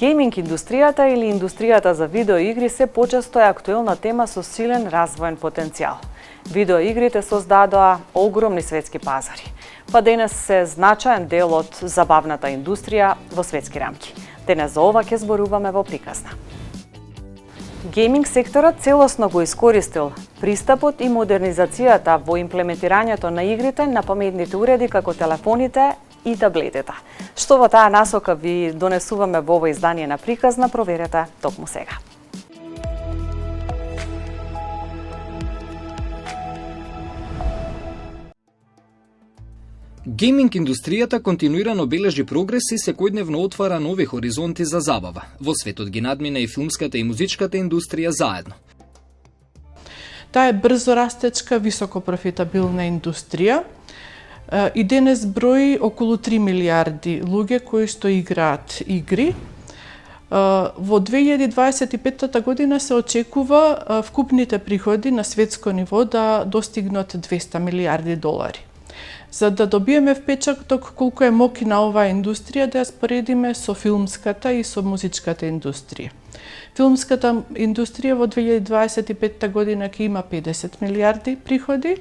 Гейминг индустријата или индустријата за видеоигри се почесто е актуелна тема со силен развоен потенцијал. Видеоигрите создадоа огромни светски пазари, па денес се значаен дел од забавната индустрија во светски рамки. Денес за ова ќе зборуваме во приказна. Гейминг секторот целосно го искористил пристапот и модернизацијата во имплементирањето на игрите на паметните уреди како телефоните и таблетите. Што во таа насока ви донесуваме во ово издание на приказна, проверете токму сега. Гейминг индустријата континуирано бележи прогрес и секојдневно отвара нови хоризонти за забава. Во светот ги надмина и филмската и музичката индустрија заедно. Таа е брзо растечка, високо профитабилна индустрија и денес брои околу 3 милиарди луѓе кои што играат игри. Во 2025 година се очекува вкупните приходи на светско ниво да достигнат 200 милиарди долари. За да добиеме впечаток колку е моќна оваа индустрија, да ја споредиме со филмската и со музичката индустрија. Филмската индустрија во 2025 година ќе има 50 милиарди приходи,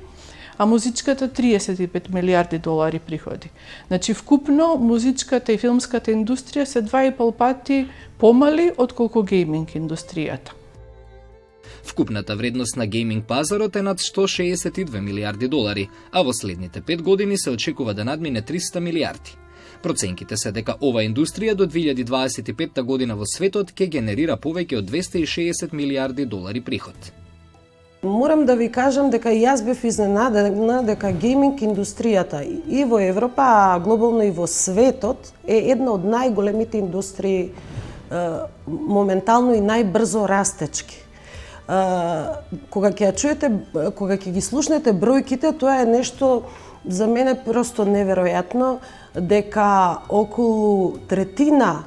а музичката 35 милиарди долари приходи. Значи, вкупно музичката и филмската индустрија се 2,5 пати помали отколку гейминг индустријата. Вкупната вредност на гейминг пазарот е над 162 милиарди долари, а во следните 5 години се очекува да надмине 300 милиарди. Проценките се дека оваа индустрија до 2025 година во светот ќе генерира повеќе од 260 милиарди долари приход. Морам да ви кажам дека и јас бев изненадена дека гейминг индустријата и во Европа, а глобално и во светот е една од најголемите индустрии моментално и најбрзо растечки. Кога ќе ја чуете, кога ќе ги слушнете бројките, тоа е нешто за мене просто неверојатно, дека околу третина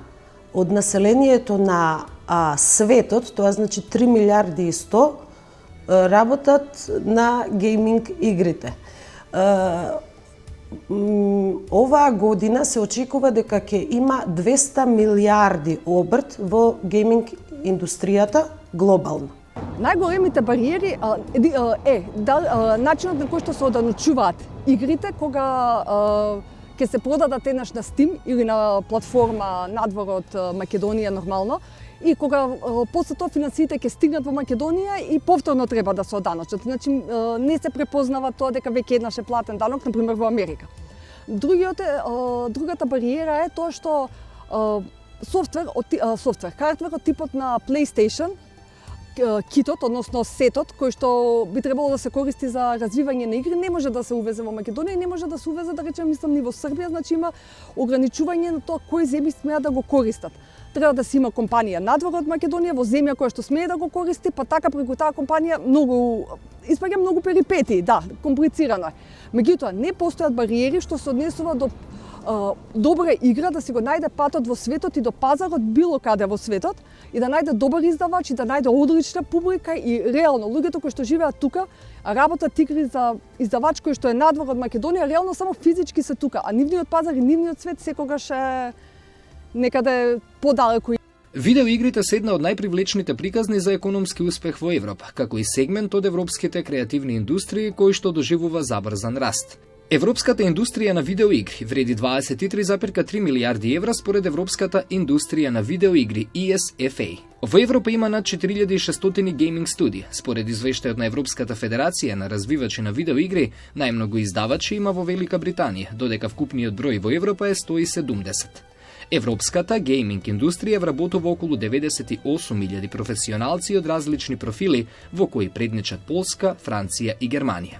од населението на светот, тоа значи 3 милиарди и 100, работат на гейминг игрите. Оваа година се очекува дека ќе има 200 милиарди обрт во гейминг индустријата глобално. Најголемите бариери начинот на кој што се оданочуваат игрите кога ќе се продадат еднаш на Steam или на платформа надвор од Македонија нормално, и кога после тоа финансиите ќе стигнат во Македонија и повторно треба да се оданочат. Значи не се препознава тоа дека веќе еднаш е платен данок, например во Америка. Другата бариера е тоа што хардвер од типот на PlayStation, китот, односно сетот, кој што би требало да се користи за развивање на игри, не може да се увезе во Македонија и не може да се увезе, да речем, мислам, ни во Србија, значи има ограничување на тоа кои земји смеат да го користат. Треба да се има компанија надвор од Македонија, во земја која што смее да го користи, па така преку таа компанија испаѓа многу перипетии, да, комплицирано е. Меѓутоа, не постојат бариери што се однесува до добра игра да си го најде патот во светот и до пазарот било каде во светот и да најде добар издавач и да најде одлична публика и реално луѓето кои што живеат тука работат игри за издавач кој што е надвор од Македонија, реално само физички се тука, а нивниот пазар и нивниот свет секогаш е некаде подалеку. Видеоигрите се една од најпривлечните приказни за економски успех во Европа, како и сегмент од европските креативни индустрии кои што доживува забрзан раст. Европската индустрија на видеоигри вреди 23,3 милиарди евра според Европската индустрија на видеоигри ESFA. Во Европа има над 4600 гейминг студија. Според извештајот на Европската федерација на развивачи на видеоигри, најмногу издавачи има во Велика Британија, додека вкупниот број во Европа е 170. Европската гейминг индустрија вработува околу 98.000 професионалци од различни профили, во кои предничат Полска, Франција и Германија.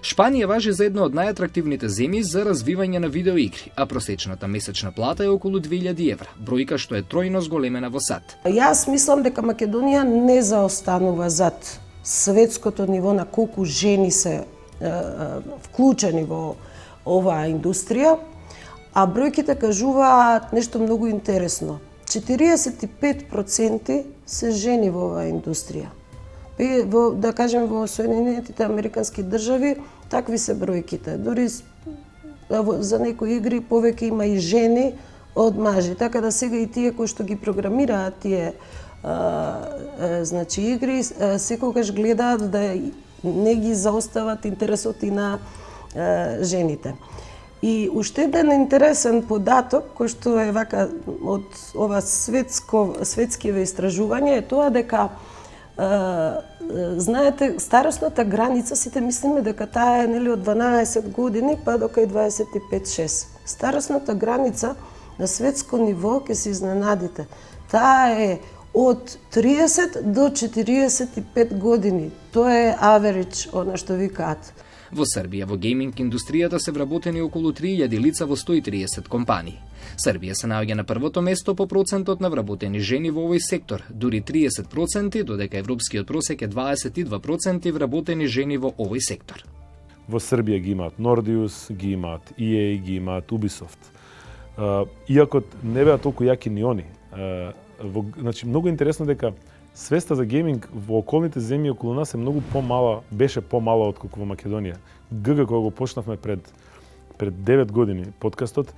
Шпанија важи за една од најатрактивните земји за развивање на видеоигри, а просечната месечна плата е околу 2000 евра, бројка што е тројно зголемена во САД. Јас мислам дека Македонија не заостанува зад светското ниво на колку жени се вклучени во оваа индустрија, а бројките кажуваат нешто многу интересно. 45% се жени во оваа индустрија. Да кажем во Соединетите Американски држави такви се бројките. Дори за некои игри повеќе има и жени од мажи, така да сега и тие кои што ги програмираат тие значи игри секогаш гледаат да не ги заостават интересот и на жените. И уште еден интересен податок кој што е вака од ова светскиве истражување е тоа дека знаете, старосната граница, сите мислиме дека таа е нели од 12 години па до кај 25-6. Старосната граница на светско ниво ќе се изненадите. Таа е од 30 до 45 години. Тоа е average, она што викаат. Во Србија во гейминг индустријата се вработени околу 3000 лица во 130 компании. Србија се наоѓа на првото место по процентот на вработени жени во овој сектор, дури 30%, додека европскиот просек е 22% вработени жени во овој сектор. Во Србија ги имаат Nordeus, ги имаат EA, ги имаат Ubisoft. Иако не беа толку јаки ни они. Значи, многу интересно дека свеста за гейминг во околните земји околу нас е многу помала, беше помала отколку во Македонија. ГГ кога го почнавме пред 9 години подкастот,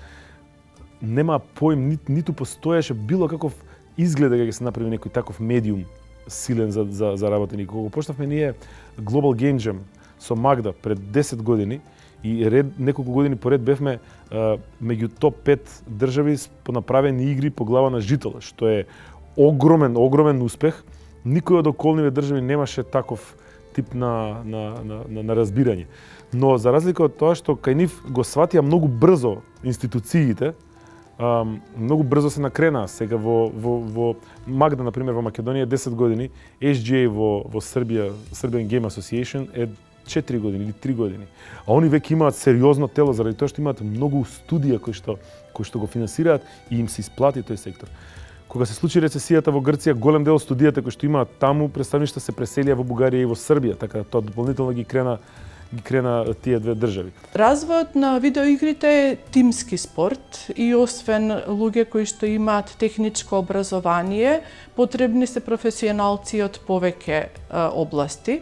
нема поим, ниту постоеше било каков изглед дека ќе се направи некој таков медиум силен за работени. Кога го почнавме ние Global Game Jam со Магда пред 10 години и неколку години поред бевме меѓу топ 5 држави по направени игри по глава на жител, што е огромен успех. Никој од околниве држави немаше таков тип на разбирање. Но за разлика од тоа што кај нив го сватија многу брзо институциите, многу брзо се накренаа. Сега во Магда, например, во Македонија 10 години, SGA во Србија, Serbian Game Association е 4 години или 3 години. А они веќе имаат сериозно тело заради тоа што имаат многу студија кои што го финансираат и им се исплати тој сектор. Кога се случи рецесијата во Грција, голем дел од студијата кои што имаат таму представништа се преселија во Бугарија и во Србија, така да тоа дополнително ги крена тие две држави. Развојот на видеоигрите е тимски спорт и освен луѓе кои што имаат техничко образование, потребни се професионалци од повеќе области.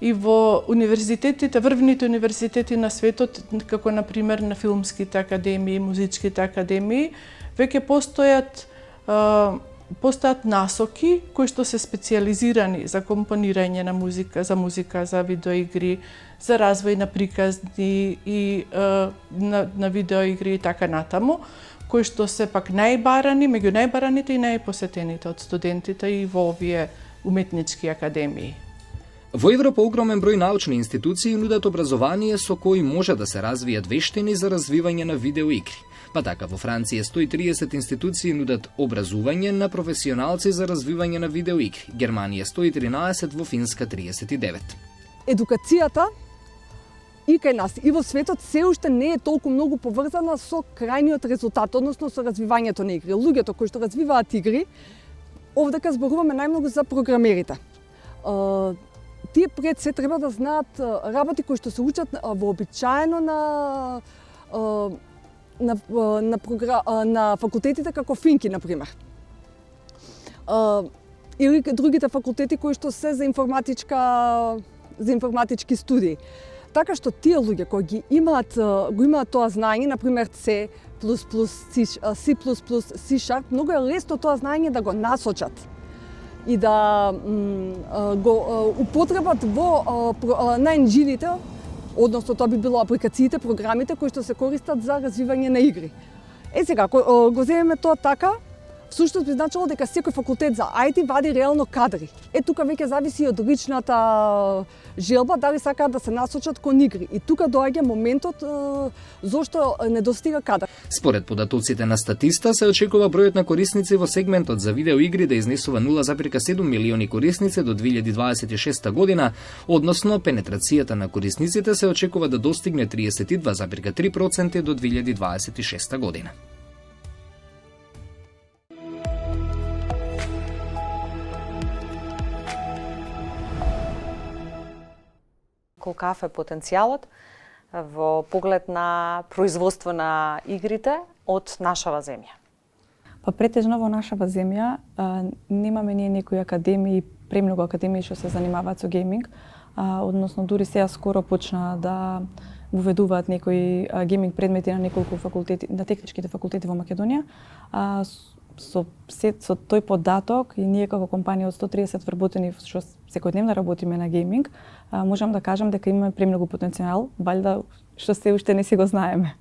И во универзитетите, врвните универзитети на светот, како на пример на филмските академии, музичките академии, веќе постојат насоки кои што се специјализирани за компонирање на музика, за видеоигри, за развој на приказни и на видеоигри и така натаму, кои што се пак најбарани, меѓу најбараните и најпосетените од студентите и во овие уметнички академии. Во Европа огромен број научни институции нудат образование со кои може да се развијат вештини за развивање на видеоигри. Па така во Франција 130 институции нудат образување на професионалци за развивање на видеоигри, Германија 113, во Финска 39. Едукацијата и кај нас и во светот се уште не е толку многу поврзана со крајниот резултат, односно со развивањето на игри. Луѓето кои што развиваат игри, овдека зборуваме најмногу за програмерите. Тие пред се треба да знаат работи кои што се учат вообичаено на факултетите како финки, например. Или другите факултети кои што се за информатички студии. Така што тие луѓе кои го имаат тоа знаење, например C++, C++, C#, многу е лесно тоа знаење да го насочат и да го употребат на енџините, односно тоа би било апликациите, програмите кои што се користат за развивање на игри. Сега, го земеме тоа така, всушност би значило дека секој факултет за IT вади реално кадри. Тука веќе зависи од личната желба дали сакаат да се насочат кон игри. И тука доаѓа моментот зошто недостига кадар. Според податоците на Статиста се очекува бројот на корисници во сегментот за видеоигри да изнесува 0,7 милиони корисници до 2026 година, односно пенетрацијата на корисниците се очекува да достигне 32,3% до 2026 година. Колкав е потенцијалот во поглед на производство на игрите од нашава земја? Па претежно во нашава земја немаме ние некои академии, премногу академии што се занимаваат со гейминг, односно дури сега скоро почна да воведуваат некои гейминг предмети на неколку факултети, на техничките факултети во Македонија. Со тој податок и ние како компанија од 130 вработени што секојдневно работиме на гейминг, можам да кажам дека имаме премногу потенцијал, валјда што се уште не си го знаеме.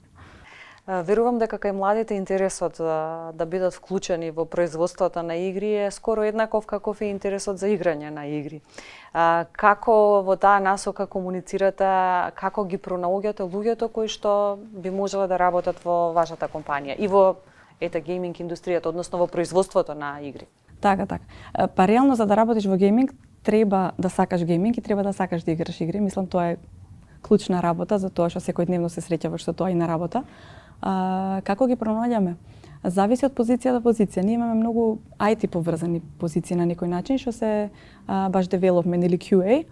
Верувам дека кај младите интересот да бидат вклучени во производството на игри е скоро еднаков каков е интересот за играње на игри. Како во таа насока комуницирате, како ги пронаоѓате луѓето кои што би можеле да работат во вашата компанија и во гейминг индустријата, односно во производството на игри? Така. Па реално за да работиш во гейминг треба да сакаш гейминг и треба да сакаш да играш игри. Мислам тоа е клучна работа за тоа што секојдневно се среќаваш со тоа и на работа. Како ги пронаоѓаме? Зависи од позиција до позиција. Ние имаме многу IT поврзани позиции на некој начин, што се баш development или QA.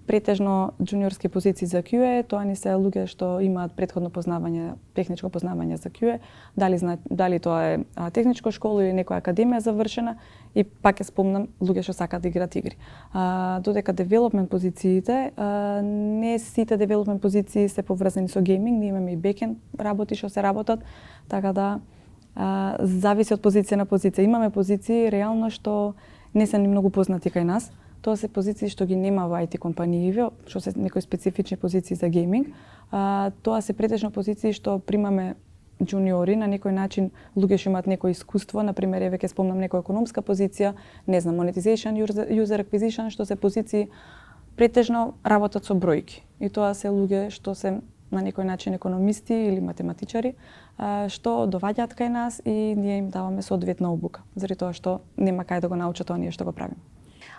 Претежно джуниорски позиции за QA, тоа ни се луѓе што имаат претходно познавање, техничко познавање за QA, дали тоа е техничко школа или некоја академија завршена, и пак ќе спомнам луѓе што сакаат да играат игри. Додека development позициите, не сите development позиции се поврзани со гейминг, ние имаме и бекенд работи што се работат, така да зависи од позиција на позиција. Имаме позиции реално што не се ни многу познати кај нас. Тоа се позиции што ги нема во IT компанииве, што се некои специфични позиции за гейминг. Тоа се претежно позиции што примаме джуниори, на некој начин луѓе што имаат некој искуство, например, еве ќе спомнам некоја економска позиција, не знам, monetization, user acquisition, што се позиции претежно работат со бројки. И тоа се луѓе што се на некој начин економисти или математичари, што доваѓаат кај нас и ние им даваме соодветна обука, заради тоа што нема кај да го научат оние што го правиме.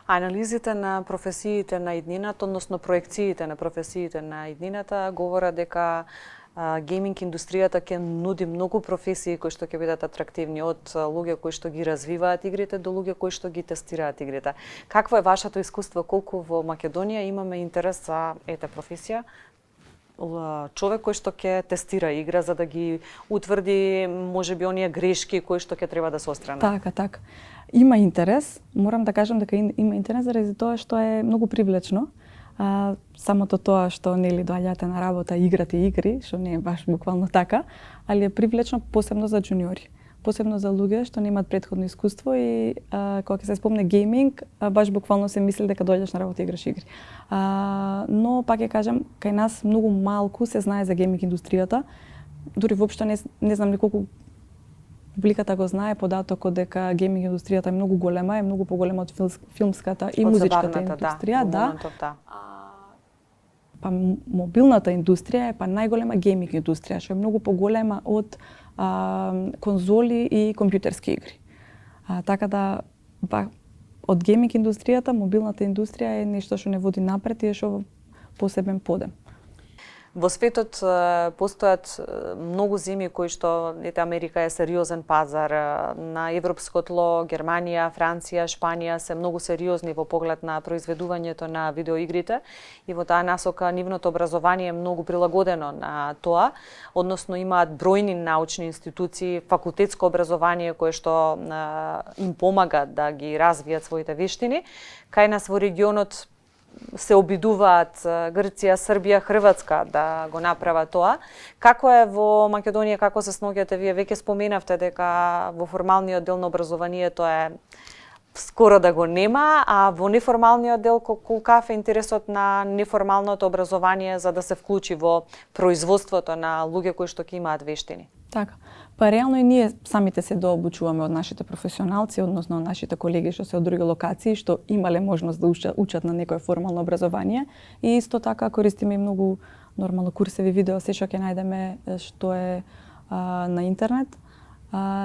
Анализите на професиите на иднината, односно проекциите на професиите на иднината, говорат дека гейминг индустријата ќе нуди многу професии кои што ќе бидат атрактивни, од луѓе кои што ги развиваат игрите до луѓе кои што ги тестираат игрите. Какво е вашето искуство, колку во Македонија имаме интерес за професија? Човек кој што ќе тестира игра за да ги утврди можеби оние грешки кои што ќе треба да се отстранат. Така. Има интерес, морам да кажам дека има интерес заради тоа што е многу привлечно. Самото тоа што нели доаѓате на работа и играте игри, што не е баш буквално така, али е привлечно посебно за джуниори. Посебно за луѓе што немаат претходно искуство и кога ќе се спомне гейминг, баш буквално се мисли дека доаѓаш на работа и играш игри. Но пак ќе кажам, кај нас многу малку се знае за гейминг индустријата. Дури воопшто не знам николку публиката го знае податокот дека гейминг индустријата е многу голема, е многу поголема од филмската и музичката индустрија, да. Па мобилната индустрија е па најголема гейминг индустрија, што е многу поголема од конзоли и компјутерски игри. Така да од гейминг индустријата, мобилната индустрија е нешто што не води напред и е што посебен подем. Во светот постојат многу земји кои што Америка е сериозен пазар. На европско тло Германија, Франција, Шпанија се многу сериозни во поглед на произведувањето на видеоигрите и во таа насока нивното образование е многу прилагодено на тоа, односно имаат бројни научни институции, факултетско образование кое што им помага да ги развијат своите вештини. Кај нас во регионот се обидуваат Грција, Србија, Хрватска да го направат тоа. Како е во Македонија, како се сноѓате вие? Веќе споменавте дека во формалниот дел на образованието е скоро да го нема, а во неформалниот дел колкав е интересот на неформалното образование за да се вклучи во производството на луѓе кои што ќе имаат вештини? Така. Па реално и ние самите се дообучуваме од нашите професионалци, односно од нашите колеги што се од други локации, што имале можност да учат на некое формално образование. И исто така користиме и многу нормално курсеви видео, се што ќе најдеме што е на интернет.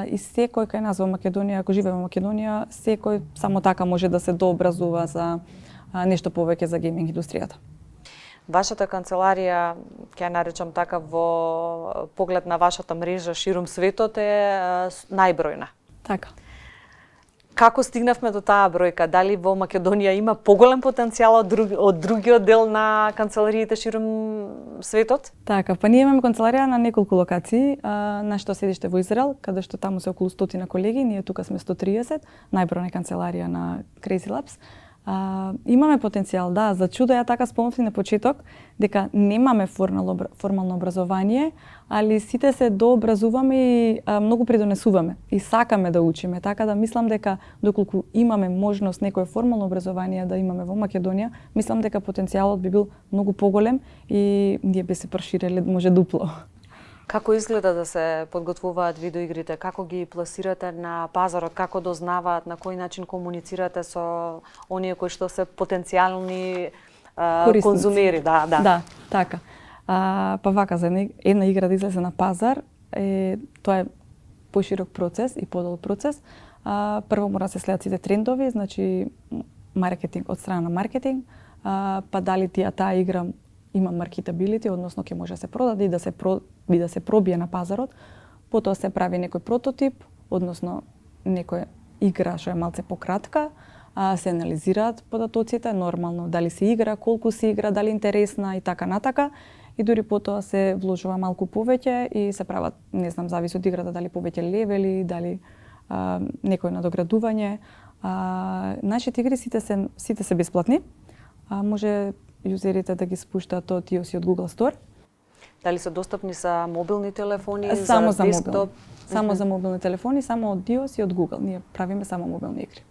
И секој кај нас во Македонија, ако живее во Македонија, секој само така може да се дообразува за нешто повеќе за гейминг индустријата. Вашата канцеларија, ќе наречам така, во поглед на вашата мрежа ширум светот е најбројна. Така. Како стигнавме до таа бројка? Дали во Македонија има поголем потенцијал од другиот дел на канцелариите ширум светот? Така, па ние имаме канцеларија на неколку локации. Нашето седиште во Израел, каде што таму се околу 100 колеги, ние тука сме 130, најбројна канцеларија на Crazy Labs. Имаме потенцијал, да, за чудо ја така спомнав на почеток, дека немаме формално образование, али сите се дообразуваме и многу придонесуваме и сакаме да учиме, така да мислам дека доколку имаме можност некое формално образование да имаме во Македонија, мислам дека потенцијалот би бил многу поголем и ние би се проширеле може дупло. Како изгледа да се подготвуваат видеоигрите? Како ги пласирате на пазарот? Како дознаваат? На кој начин комуницирате со оние кои што се потенцијални конзумери? Да, така. Па вака, за една игра да излезе на пазар, тоа е поширок процес и подолг процес. Прво мора да се следат сите трендови, значи маркетинг од страна на маркетинг, па дали таа игра има маркетабилити, односно ќе може да се продаде и да се пробие на пазарот. Потоа се прави некој прототип, односно некоја игра што е малце пократка, се анализираат податоците, нормално дали се игра, колку се игра, дали интересна и така натака. И дури потоа се вложува малку повеќе и се прават, не знам, зависи од играта, дали повеќе левели, дали некој надоградување. Нашите игри сите се бесплатни. Може юзерите да ги спуштаат од iOS и од Google Store. Дали се достапни за мобилни телефони, само за десктоп? Само за мобилни телефони, само од iOS и од Google. Ние правиме само мобилни игри.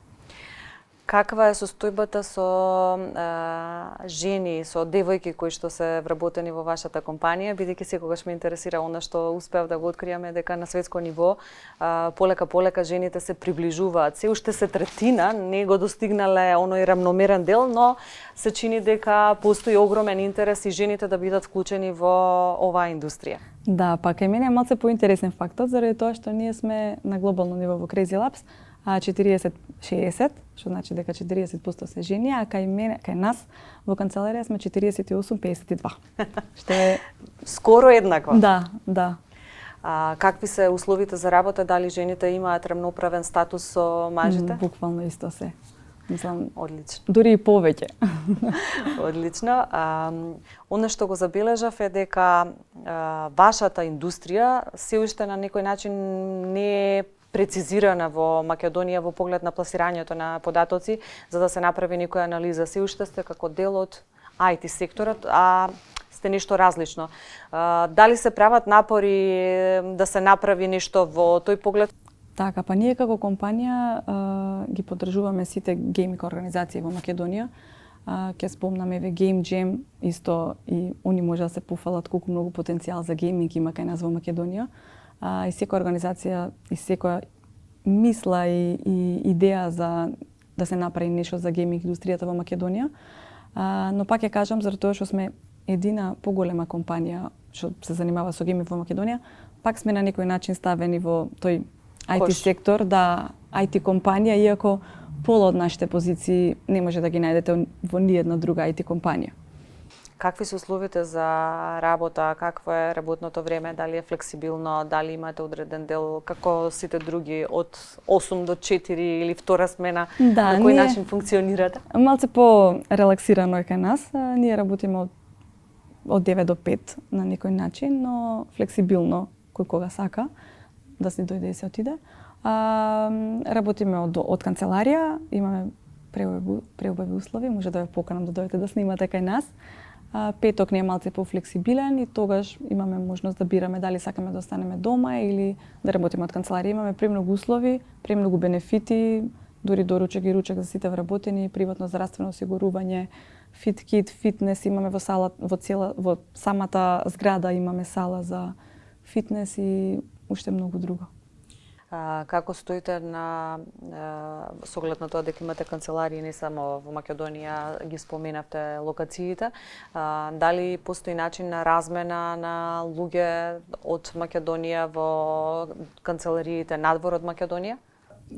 Каква е состојбата со жени, со девојки кои што се вработени во вашата компанија, бидејќи секогаш ме интересира она што успеав да го откријаме дека на светско ниво полека жените се приближуваат. Се уште се третина, не го достигнале оној рамномерен дел, но се чини дека постои огромен интерес и жените да бидат вклучени во оваа индустрија. Да, па кај мене е малце поинтересен фактот, заради тоа што ние сме на глобално ниво во Crazy Labs, 40-60, што значи дека 40% се жени, а кај нас во канцеларија сме 48-52. Што е скоро еднакво. Да. Какви се условите за работа? Дали жените имаат рамноправен статус со мажите? Буквално исто се. Мислам, одлично. Дури и повеќе. Одлично. Она што го забележав е дека вашата индустрија се уште на некој начин не е прецизирана во Македонија во поглед на пласирањето на податоци, за да се направи некоја анализа. Се уште сте како дел од IT секторот, а сте нешто различно. Дали се прават напори да се направи нешто во тој поглед? Така, па ние како компанија ги поддржуваме сите гейминг организации во Македонија. Ќе спомнам еве Game Jam, исто и они може да се пофалат колку многу потенцијал за гейминг има кај нас во Македонија. И секоја организација и секоја мисла и идеја за да се направи нешто за гейминг индустријата во Македонија. Но пак ја кажам, заради тоа што сме едина поголема компанија што се занимава со гейминг во Македонија, пак сме на некој начин ставени во тој IT сектор, да, IT компанија, иако пола од нашите позиции не може да ги најдете во ниедна друга IT компанија. Какви се условите за работа, какво е работното време, дали е флексибилно, дали имате одреден дел, како сите други од 8 до 4 или втора смена, да, на кој начин функционирате? Малце по-релаксирано е кај нас, ние работиме од 9 до 5 на некој начин, но флексибилно кој кога сака да се дојде и се отиде. Работиме од канцеларија, имаме преубави услови, може да ве поканам да дојдете да снимате кај нас. Петок не е малце по-флексибилен и тогаш имаме можност да бираме дали сакаме да останеме дома или да работиме од канцеларија. Имаме премногу услови, премногу бенефити, дури доручек и ручек за сите вработени, приватно здравствено осигурување, фиткит, фитнес, имаме во самата зграда имаме сала за фитнес и уште многу друго. Како стоите на со оглед на тоа дека имате канцеларии не само во Македонија, ги споменавте локациите, дали постои начин на размена на луѓе од Македонија во канцелариите надвор од Македонија?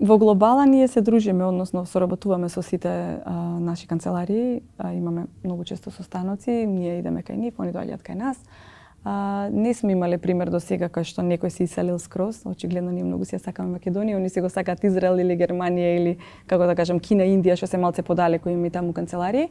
Во глобала ние се дружиме, односно соработуваме со сите наши канцеларии, имаме многу често состаноци, ние идеме кај нив, они доаѓаат кај нас. Не сме имале пример до сега кај што некој се иселил скроз, очигледно ние многу си ја сакаме Македонија, они се го сакаат Израел или Германија или, како да кажам, Кина, Индија, што се малце подалеку, имаме и таму канцеларии.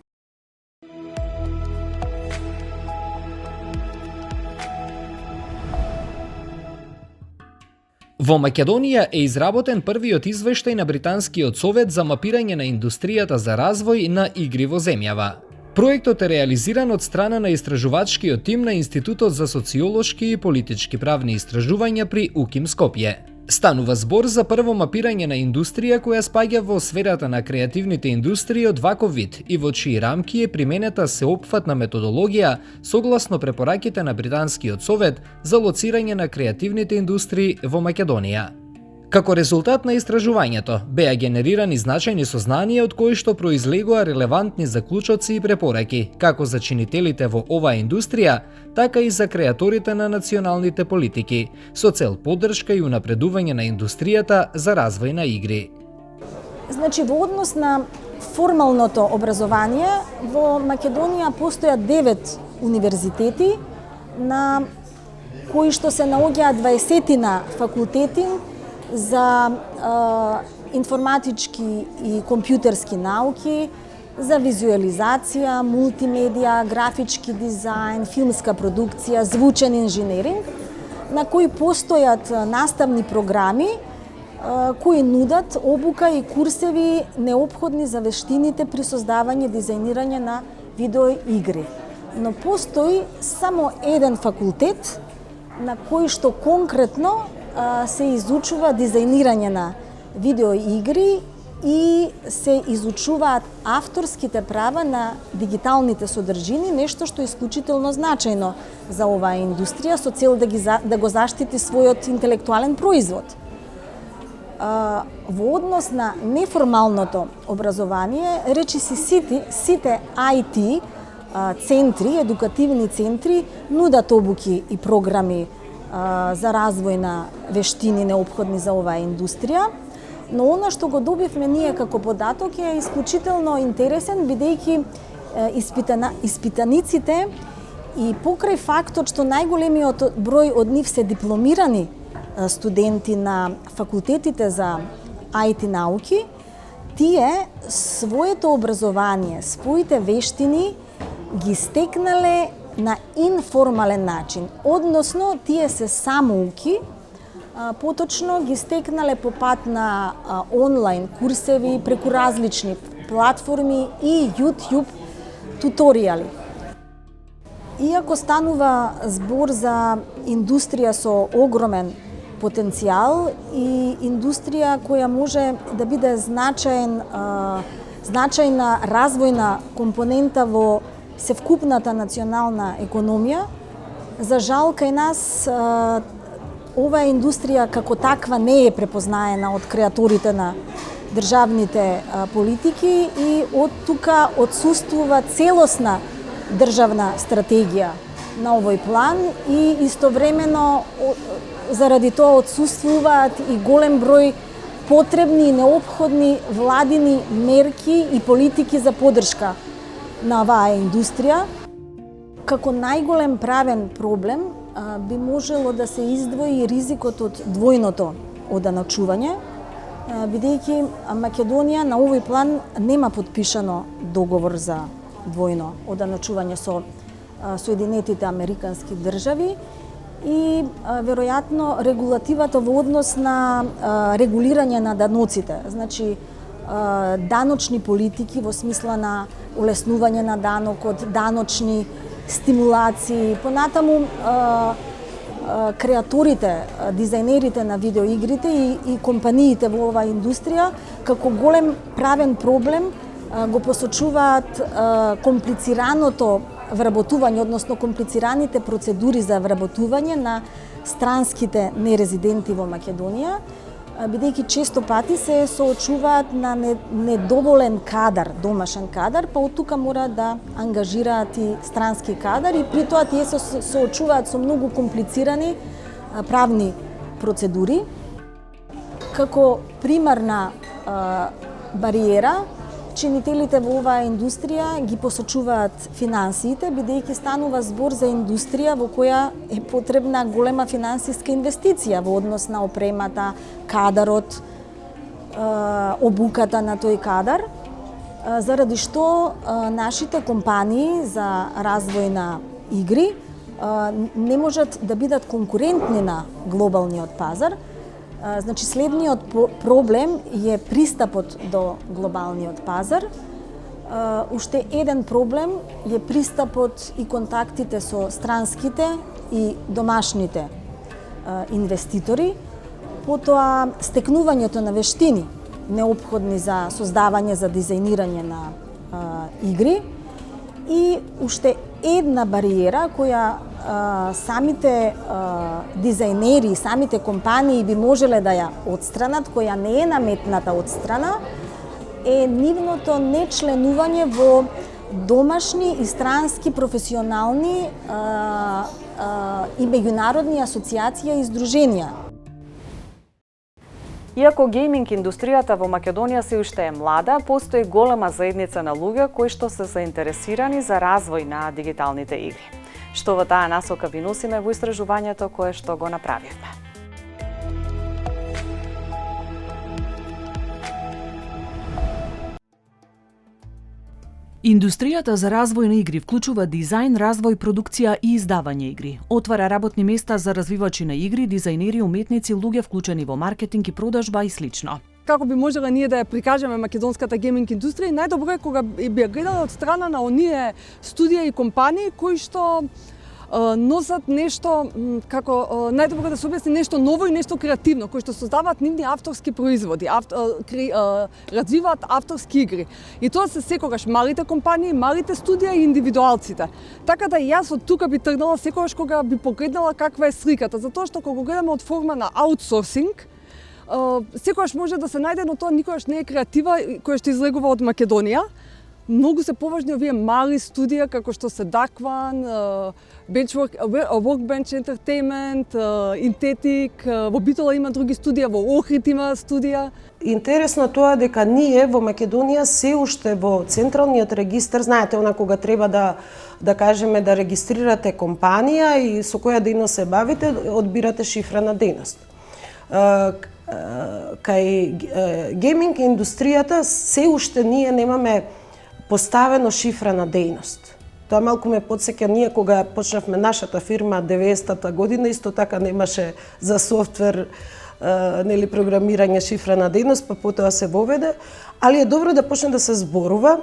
Во Македонија е изработен првиот извештај на Британскиот совет за мапирање на индустријата за развој на игри во земјава. Проектот е реализиран од страна на истражувачкиот тим на Институтот за социолошки и политички правни истражувања при УКИМ Скопје. Станува збор за прво мапирање на индустрија која спаѓа во сферата на креативните индустрии од ваков вид и во чии рамки е применета сеопфатна методологија согласно препораките на Британскиот совет за лоцирање на креативните индустрии во Македонија. Како резултат на истражувањето, беа генерирани значајни сознанија од кои што произлегоа релевантни заклучоци и препораки, како за чинителите во оваа индустрија, така и за креаторите на националните политики, со цел поддршка и унапредување на индустријата за развој на игри. Значи, во однос на формалното образование, во Македонија постојат 9 универзитети на кои што се наоѓаат 20 факултети за информатички и компјутерски науки, за визуализација, мултимедија, графички дизајн, филмска продукција, звучен инженеринг, на кои постојат наставни програми кои нудат обука и курсеви неопходни за вештините при создавање и дизајнирање на видеоигри. Но постои само еден факултет на кој што конкретно се изучува дизајнирање на видеоигри и се изучуваат авторските права на дигиталните содржини, нешто што е исклучително значајно за оваа индустрија со цел да го заштити својот интелектуален производ. Во однос на неформалното образование, речиси сите IT центри, едукативни центри, нудат обуки и програми за развој на вештини неопходни за оваа индустрија, но она што го добивме ние како податок е исклучително интересен, бидејќи испитаниците и покрај фактот што најголемиот број од нив се дипломирани студенти на факултетите за IT науки, тие своето образование, своите вештини ги стекнале на информален начин, односно тие се самоуки, поточно ги стекнале по пат на онлайн курсеви преку различни платформи и YouTube туторијали. Иако станува збор за индустрија со огромен потенцијал и индустрија која може да биде значајна развојна компонента во севкупната национална економија, за жал кај нас оваа индустрија како таква не е препознаена од креаторите на државните политики и од тука отсуствува целосна државна стратегија на овој план и истовремено заради тоа отсуствуваат и голем број потребни и неопходни владини мерки и политики за поддршка на оваа индустрија. Како најголем правен проблем би можело да се издвои ризикот од двојното оданачување, бидејќи Македонија на овој план нема подпишано договор за двојно оданачување со Соединетите Американски држави и веројатно регулативата во однос на регулирање на даноците, значи даночни политики во смисла на улеснување на данокот, даночни стимулации, понатаму креаторите, дизајнерите на видеоигрите и компаниите во оваа индустрија како голем правен проблем го посочуваат комплицираното вработување, односно комплицираните процедури за вработување на странските нерезиденти во Македонија, бидејќи често пати се соочуваат на недоволен кадар, домашен кадар, па од тука мора да ангажираат и странски кадар и при тоа тие се соочуваат со многу комплицирани правни процедури. Како примарна бариера, чинителите во оваа индустрија ги посочуваат финансиите, бидејќи станува збор за индустрија во која е потребна голема финансиска инвестиција во однос на опремата, кадарот, обуката на тој кадар, заради што нашите компании за развој на игри не можат да бидат конкурентни на глобалниот пазар, Значи, следниот проблем е пристапот до глобалниот пазар. Уште еден проблем е пристапот и контактите со странските и домашните инвеститори, потоа стекнувањето на вештини неопходни за создавање, за дизајнирање на игри и уште една бариера која самите дизајнери, самите компании би можеле да ја отстранат, која не е наметната отстрана, е нивното нечленување во домашни и странски професионални и меѓународни асоциации и здруженија. Иако гейминг индустријата во Македонија се уште е млада, постои голема заедница на луѓе кои што се заинтересирани за развој на дигиталните игри. Што во таа насока ви носиме во истражувањето кое што го направивме. Индустријата за развој на игри вклучува дизајн, развој, продукција и издавање игри. Отвара работни места за развивачи на игри, дизајнери, уметници, луѓе вклучени во маркетинг и продажба и слично. Како би можела ние да ја прикажеме македонската гейминг индустрија, најдобро е кога би ја гледале од страна на оние студија и компании кои што носат нешто, како најдобро да се објасни, нешто ново и нешто креативно, кои што создаваат нивни авторски производи, развиваат авторски игри. И тоа се секогаш малите компании, малите студија и индивидуалците. Така да јас од тука би тргнала секогаш кога би погледнала каква е сликата, затоа што кога гледаме од форма на аутсорсинг, секогаш може да се најде, но тоа никогаш не е креатива која што излегува од Македонија. Многу се поважни овие мали студија како што се Дакван, Workbench Entertainment, Интетик, во Битола има други студија, во Охрид има студија. Интересно тоа дека ние во Македонија се уште во централниот регистар, знаете, она кога треба да кажеме да регистрирате компанија и со која дејност се бавите, одбирате шифрена дејност. Кај гейминг индустријата се уште ние немаме поставено шифрена дејност. Тоа малку ме потсеќа ние кога почнавме нашата фирма 90-та година, исто така немаше за софтвер нели програмирање шифрена дејност, па потоа се воведе, али е добро да почне да се зборува.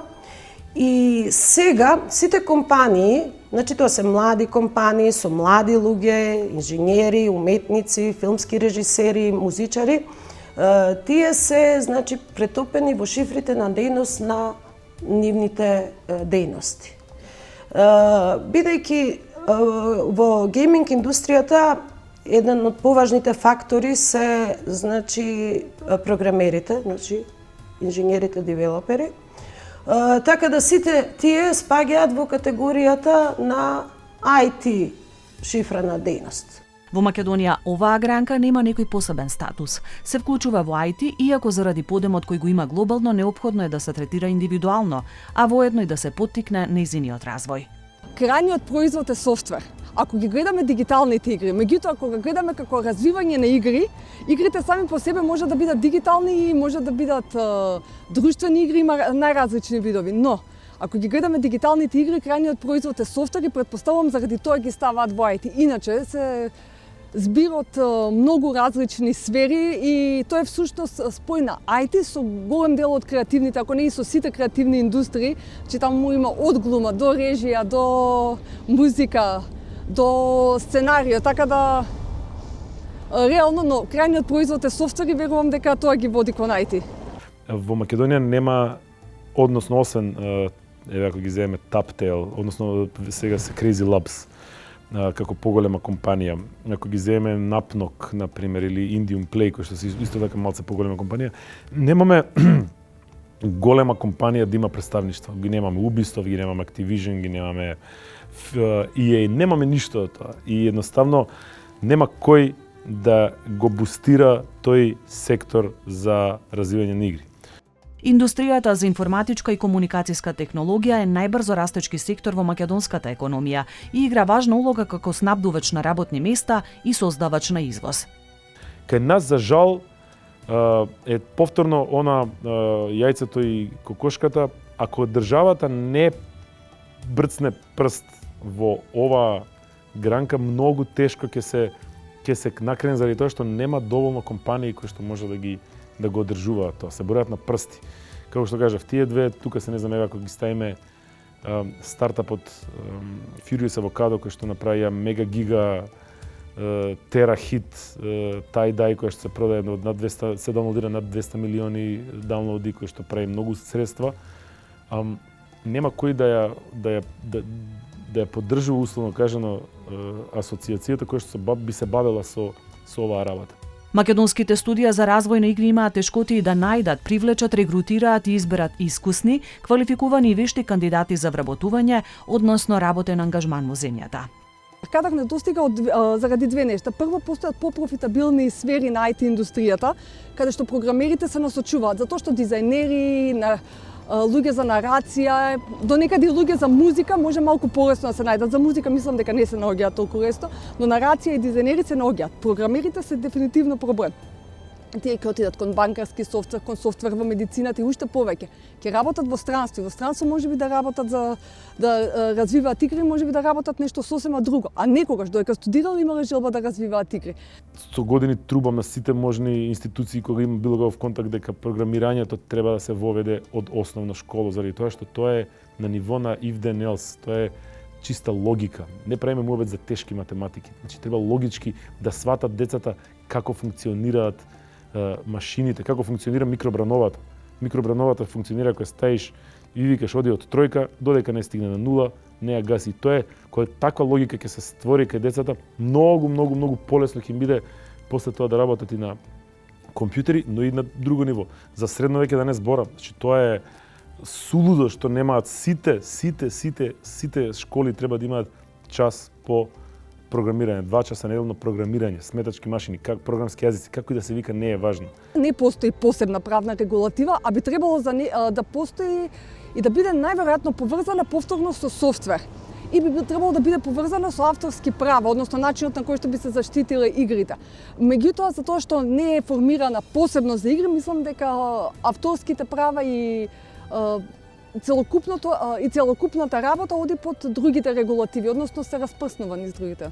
И сега сите компании, значи тоа се млади компании со млади луѓе, инженери, уметници, филмски режисери, музичари, тие се значи претопени во шифрите на дејност на нивните дејности. Бидејќи во гейминг индустријата еден од поважните фактори се значи програмерите, значи инженерите, девелопери. Така да сите тие спаѓаат во категоријата на IT шифрена дејност. Во Македонија оваа гранка нема некој посебен статус. Се вклучува во IT, иако заради подемот кој го има глобално, неопходно е да се третира индивидуално, а воедно и да се поттикне нејзиниот развој. Крајниот производ е софтвер. Ако ги гледаме дигиталните игри, меѓутоа ако ги гледаме како развивање на игри, игрите сами по себе може да бидат дигитални и може да бидат друштвени игри, има најразлични видови, но ако ги гледаме дигиталните игри, крајниот производ е софтвер и предпоставувам заради тоа ги ставаат во IT. Иначе се збир од многу различни сфери и тоа е всушност спој на IT со голем дел од креативните, ако не и со сите креативни индустрии, че таму има од глума до режија, до музика, до сценарио, така да реално, но крајниот производ е софтвер и верувам дека тоа ги води кон IT. Во Македонија нема, односно освен еве ако ги земеме Taptail, односно сега се Crazy Labs, како поголема компанија. Ако ги земеме Napnog, например, или Indium Play, кој што се исто така малце поголема компанија, немаме голема компанија да има представништво. Ги немаме Ubisoft, ги немаме Activision, ги немаме EA, немаме ништо од тоа. И едноставно нема кој да го бустира тој сектор за развивање на игри. Индустријата за информатичка и комуникацијска технологија е најбрзо растечки сектор во македонската економија и игра важна улога како снабдувач на работни места и создавач на извоз. Кај нас, за жал, е повторно она јајцето и кокошката, ако државата не брцне прст во ова гранка, многу тешко ќе се ќе се накрени заради тоа што нема доволно компании кои што може да го одржуваат тоа, се бројат на прсти. Како што кажав, тие две, тука се не знам ако ги ставиме стартапот Furious Avocado кој што направија мега гига тера хит Tie-Dye кој што се продаде од над 200, се даунлоудира над 200 милиони даунлоуди, кој што прави многу средства. Нема кој да ја поддржува, условно кажано, асоциацијата која што би се бавела со оваа работа. Македонските студија за развој на игри имаат тешкоти да најдат, привлечат, регрутираат и изберат искусни, квалификувани и вешти кандидати за вработување, односно работен ангажман во земјата. Кадар не достига заради две нешта. Прво, постојат попрофитабилни сфери на IT индустријата, каде што програмерите се насочуваат, затоа што дизајнери, луѓе за нарација, до некаде луѓе за музика може малку полесно да се најдат. За музика мислам дека не се наоѓаат толку лесно, но нарација и дизајнери се наоѓаат. Програмерите се дефинитивно проблем. Тие ќе отидат кон банкарски софтвер, кон софтвер во медицината и уште повеќе. Ќе работат во странство. Во странство можеби да работат да развиваат игри, можеби да работат нешто сосема друго. А некогаш додека студирале имале желба да развиваат игри. Со години трубам на сите можни институции кога има било в контакт дека програмирањето треба да се воведе од основна школа, заради тоа што тоа е на ниво на if then else. Тоа е чиста логика. Не правиме муабет за тешки математики. Значи треба логички да сватат децата како функционираат машините, како функционира микробрановата. Микробрановата функционира кога стаиш и викаш оди од тројка, додека не стигне на нула, не ја гаси. Тоа е кога таква логика ќе се створи кај децата, многу полесно ќе им биде после тоа да работат и на компјутери, но и на друго ниво. За средно веќе да не зборам. Значи тоа е сулудо што немаат сите школи треба да имаат час по програмирање, 2 часа неделно програмирање, сметачки машини, програмски јазици, како и да се вика, не е важно. Не постои посебна правна регулатива, а би требало да постои и да биде најверојатно поврзана повторно со софтвер. И би требало да биде поврзана со авторски права, односно начинот на кој што би се заштитиле игрите. Меѓутоа, за тоа што не е формирана посебно за игри, мислам дека авторските права и целокупната работа оди под другите регулативи, односно се распрснува низ другите.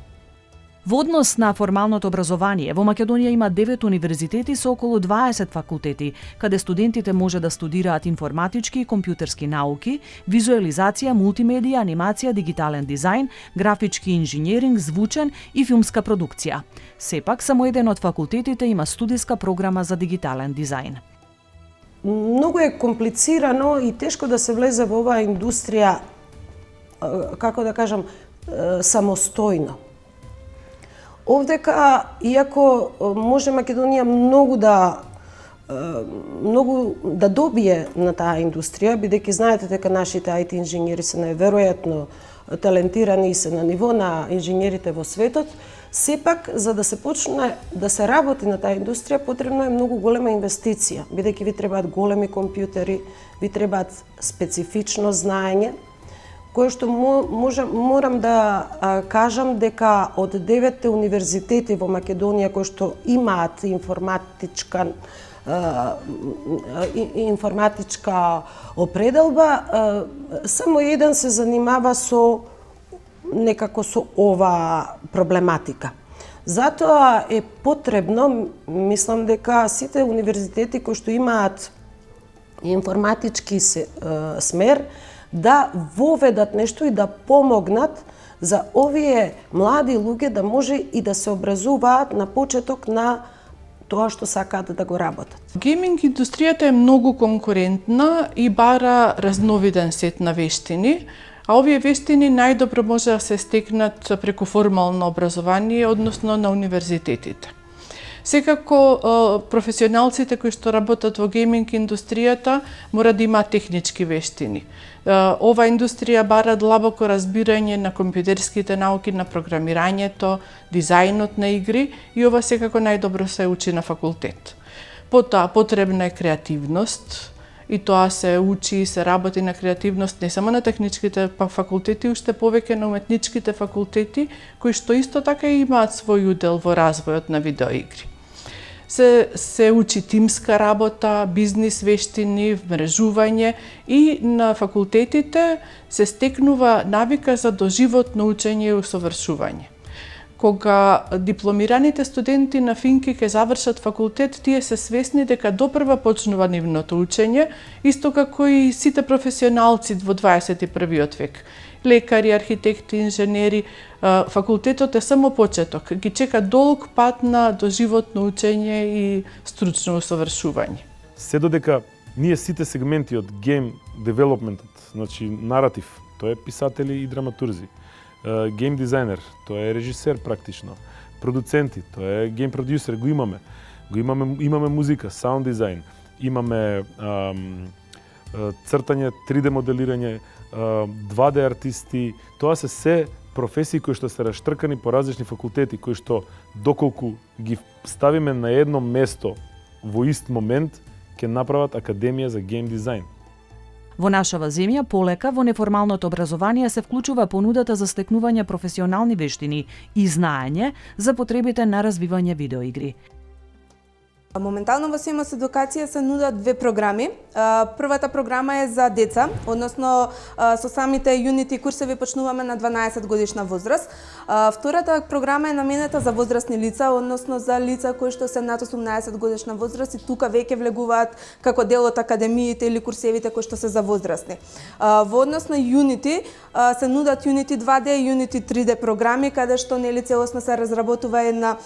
Во однос на формалното образование, во Македонија има 9 универзитети со околу 20 факултети, каде студентите може да студираат информатички и компјутерски науки, визуализација, мултимедија, анимација, дигитален дизајн, графички инженеринг, звучен и филмска продукција. Сепак, само еден од факултетите има студиска програма за дигитален дизајн. Многу е комплицирано и тешко да се влезе во оваа индустрија, како да кажам, самостојно. Овдека, иако може Македонија многу да добие на таа индустрија, бидејќи знаете дека нашите IT инженери се најверојатно талентирани и се на ниво на инженерите во светот, сепак, за да се почне да се работи на таа индустрија, потребно е многу голема инвестиција, бидејќи ви требаат големи компјутери, ви требаат специфично знаење, кое што морам да кажам дека од 9 универзитети во Македонија кои што имаат информатичка определба, само еден се занимава со ова проблематика. Затоа е потребно, мислам дека сите универзитети кои што имаат информатички смер, да воведат нешто и да помогнат за овие млади луѓе да може и да се образуваат на почеток на тоа што сакаат да го работат. Гейминг индустријата е многу конкурентна и бара разновиден сет на вештини, а овие вештини најдобро може да се стекнат преку формално образование, односно на универзитетите. Секако, професионалците кои што работат во гейминг индустријата мора да имаат технички вештини. Ова индустрија бара длабоко разбирање на компјутерските науки, на програмирањето, дизајнот на игри и ова секако најдобро се учи на факултет. Потоа потребна е креативност и тоа се учи и се работи на креативност не само на техничките факултети, уште повеќе на уметничките факултети, кои што исто така имаат свој удел во развојот на видеоигри. Се учи тимска работа, бизнис вештини, вмрежување и на факултетите се стекнува навика за доживотно учење и усовршување. кога дипломираните студенти на финки ќе завршат факултет, тие се свесни дека допрва почнува нивното учење, исто како и сите професионалци во 21. век. Лекари, архитекти, инженери, факултетот е само почеток. Ги чека долг пат на доживотно учење и стручно усовршување. Се додека ние сите сегменти од гейм девелопментот, значи наратив, тоа е писатели и драматурзи, гейм дизајнер, тоа е режисер практично, продуценти, тоа е гейм продюсер, го имаме музика, саунд дизајн, имаме цртање, 3D моделирање, 2D артисти, тоа се професии кои што се раштркани по различни факултети, кои што доколку ги ставиме на едно место во ист момент, ќе направат академија за гейм дизајн. Во нашава земја полека во неформалното образование се вклучува понудата за стекнување професионални вештини и знаење за потребите на развивање видеоигри. Моментално во СМС Едукација се нудат две програми. Првата програма е за деца, односно со самите Unity курсеви почнуваме на 12 годишна возраст. Втората програма е наменета за возрастни лица, односно за лица кои што се над 18 годишна возраст и тука веќе влегуваат како дел од академиите или курсевите кои што се за возрастни. Во однос на Unity се нудат Unity 2D и Unity 3D програми, каде што нели целосно се разработува една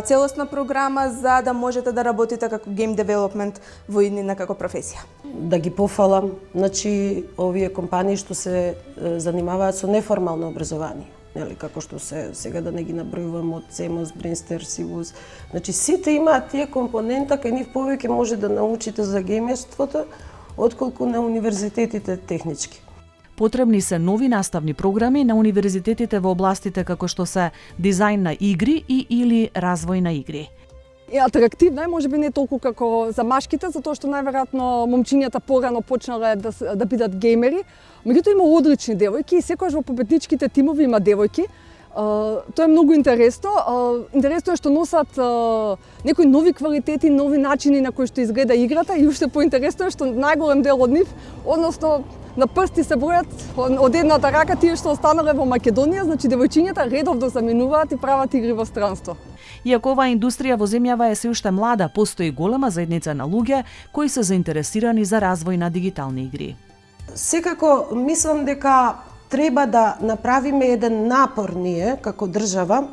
целосна програма за да можете да работите како game development во иднина како професија. Да ги пофалам, значи овие компании што се занимаваат со неформално образование, нели како што се сега да не ги набројувам од CMOS, Brainster, Civus. Значи сите имаат тие компонента кај нив повеќе може да научите за геймерството отколку на универзитетите технички. Потребни се нови наставни програми на универзитетите во областите како што се дизајн на игри и или развој на игри. Атрактивна е, можеби не толку како за машките, затоа што најверојатно момчињата порано почнале да бидат геймери. Меѓутоа има одлични девојки и секогаш во победничките тимови има девојки. Тоа е многу интересно. Интересно е што носат некои нови квалитети, нови начини на кои што изгледа играта и уште поинтересно е што најголем дел од нив, односно на прсти се бројат од едната рака тие што останале во Македонија, значи девојчињата редовно заминуваат и прават игри во странство. Иако оваа индустрија во земјава е се уште млада, постои голема заедница на луѓе кои се заинтересирани за развој на дигитални игри. Секако мислам дека треба да направиме еден напор ние како држава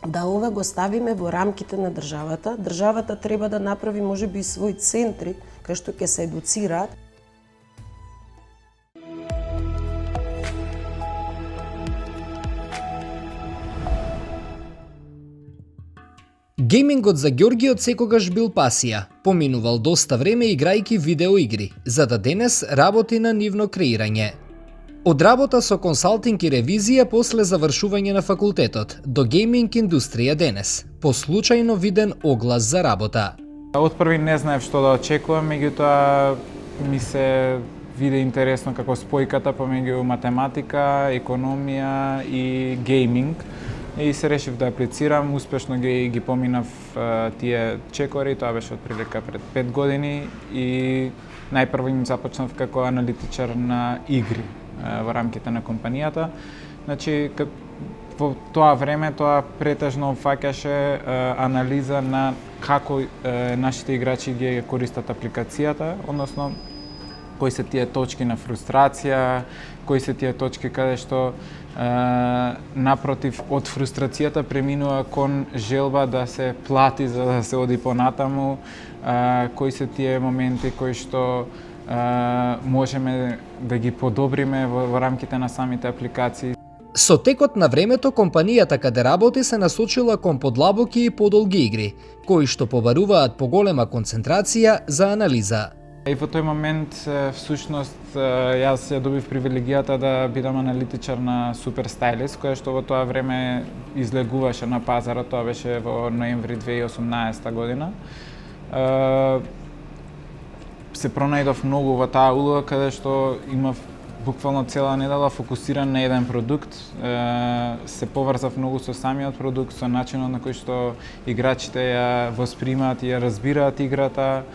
да ова го ставиме во рамките на државата. Државата треба да направи можеби свои центри кај што ќе се едуцираат. Геймингот за Ѓоргиот секогаш бил пасија. Поминувал доста време играјки видеоигри, за да денес работи на нивно креирање. Од работа со консалтинг и ревизија после завршување на факултетот до гейминг индустрија денес, по случајно виден оглас за работа. Од први не знаев што да очекувам, меѓутоа ми се виде интересно како спојката помеѓу математика, економија и гейминг. И се решив да аплицирам, успешно ги поминав тие чекори, тоа беше отприлика пред 5 години и најпрво им започнав како аналитичар на игри во рамките на компанијата. Значи, во тоа време тоа претежно фаќаше анализа на како нашите играчи ги користат апликацијата, односно кои се тие точки на фрустрација, кои се тие точки каде што напротив од фрустрацијата преминува кон желба да се плати за да се оди понатаму, кои се тие моменти кои што можеме да ги подобриме во рамките на самите апликации. Со текот на времето, компанијата каде работи се насочила кон подлабоки и подолги игри, кои што побаруваат поголема концентрација за анализа. И во тој момент, всушност, јас ја добив привилегијата да бидам аналитичар на Super Stylist, која што во тоа време излегуваше на пазарот, тоа беше во ноември 2018 година. Се пронајдов многу во таа улога, каде што имав буквално цела недела фокусиран на еден продукт. Се поврзав многу со самиот продукт, со начинот на кој што играчите ја воспримаат и ја разбираат играта.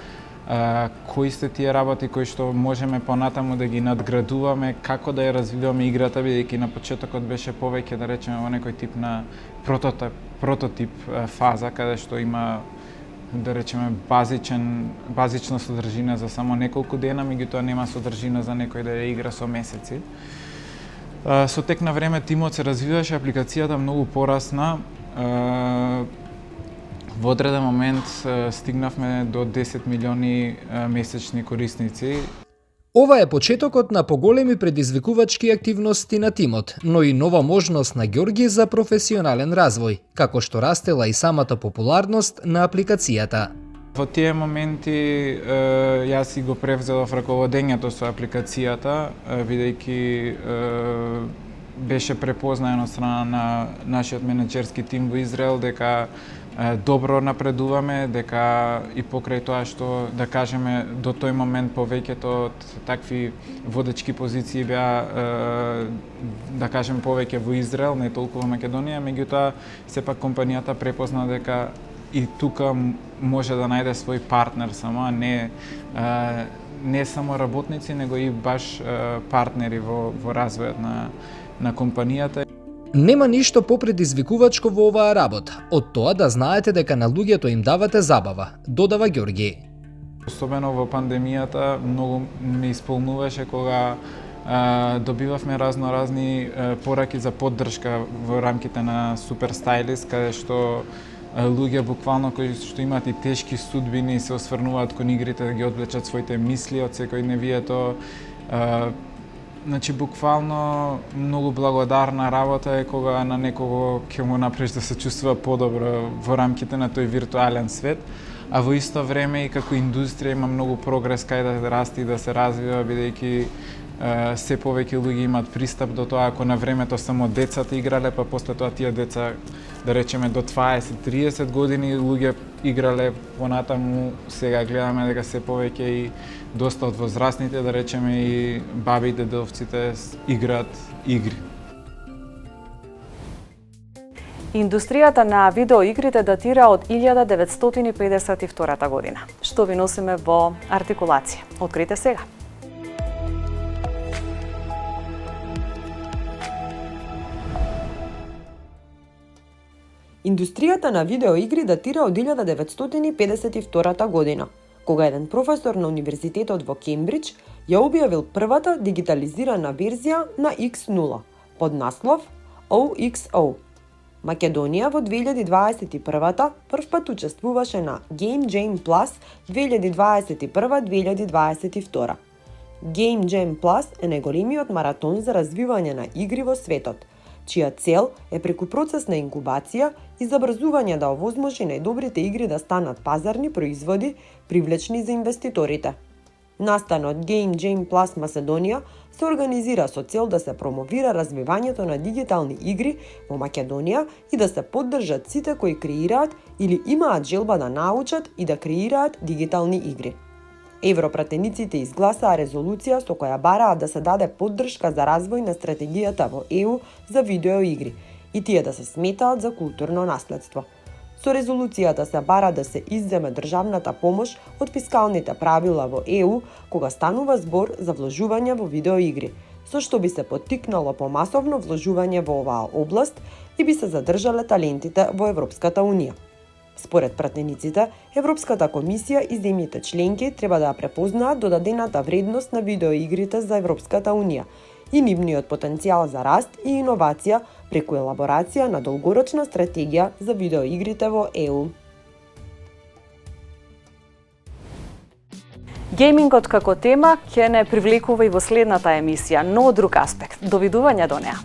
кои се тие работи кои што можеме понатаму да ги надградуваме, како да ја развиваме играта, бидејќи на почетокот беше повеќе, да речеме, во некој тип на прототип фаза, каде што има, да речеме, базична содржина за само неколку дена, меѓутоа нема содржина за некој да ја игра со месеци. Со тек на време тимот се развиваше, апликацијата многу порасна. Во одреден момент стигнавме до 10 милиони месечни корисници. Ова е почетокот на поголеми предизвикувачки активности на тимот, но и нова можност на Ѓорги за професионален развој, како што растела и самата популарност на апликацијата. Во тие моменти јас си го превзелов раководењето со апликацијата, бидејќи беше препознаено од страна на нашиот менеджерски тим во Израел дека добро напредуваме, дека и покрај тоа што, да кажеме, до тој момент повеќето од такви водечки позиции беа, да кажеме, повеќе во Израел, не толку во Македонија, меѓутоа сепак компанијата препозна дека и тука може да најде свој партнер само, а не само работници, него и баш партнери во развојот на компанијата. Нема ништо попредизвикувачко во оваа работа, од тоа да знаете дека на луѓето им давате забава, додава Ѓорги. Особено во пандемијата многу ме исполнуваше кога добивавме разни пораки за поддршка во рамките на Супер Стайлист, каде што луѓе буквално кои што имаат и тешки судбини се осврнуваат кон игрите да ги одвлечат своите мисли од секојдневието. Значи, буквално многу благодарна работа е кога на некого ќе му направиш да се чувствува подобро во рамките на тој виртуелен свет, а во исто време и како индустрија има многу прогрес кај да расте и да се развива, бидејќи се повеќе луѓе имаат пристап до тоа, ако на времето само децата играле, па после тоа тие деца, да речеме, до 20-30 години луѓе играле, понатаму сега гледаме дека се повеќе и доста од возрастните, да речеме, и баби и дедовците играат игри. Индустријата на видеоигрите датира од 1952 година. Што ви носиме во артикулација? Открите сега. Индустријата на видеоигри датира од 1952 година, кога еден професор на Универзитетот во Кембридж ја објавил првата дигитализирана верзија на X0 под наслов OXO. Македонија во 2021 првпат учествуваше на Game Jam Plus 2021-2022. Game Jam Plus е најголемиот маратон за развивање на игри во светот, чија цел е преку процес на инкубација и забрзување да овозможи најдобрите игри да станат пазарни производи, привлечни за инвеститорите. Настанот Game Jam Plus Macedonија се организира со цел да се промовира развивањето на дигитални игри во Македонија и да се поддржат сите кои креираат или имаат желба да научат и да креираат дигитални игри. Европратениците изгласаа резолуција со која бараат да се даде поддршка за развој на стратегијата во ЕУ за видеоигри и тие да се сметаат за културно наследство. Со резолуцијата се бара да се изземе државната помош од фискалните правила во ЕУ кога станува збор за вложување во видеоигри, со што би се поттикнало помасовно вложување во оваа област и би се задржале талентите во Европската Унија. Според пратениците, Европската комисија и земјите членки треба да ја препознаат додадената вредност на видеоигрите за Европската Унија и нивниот потенцијал за раст и иновација преку елаборација на долгорочна стратегија за видеоигрите во ЕУ. Геймингот како тема ќе не привлекува и во следната емисија, но од друг аспект. Довидување до неа.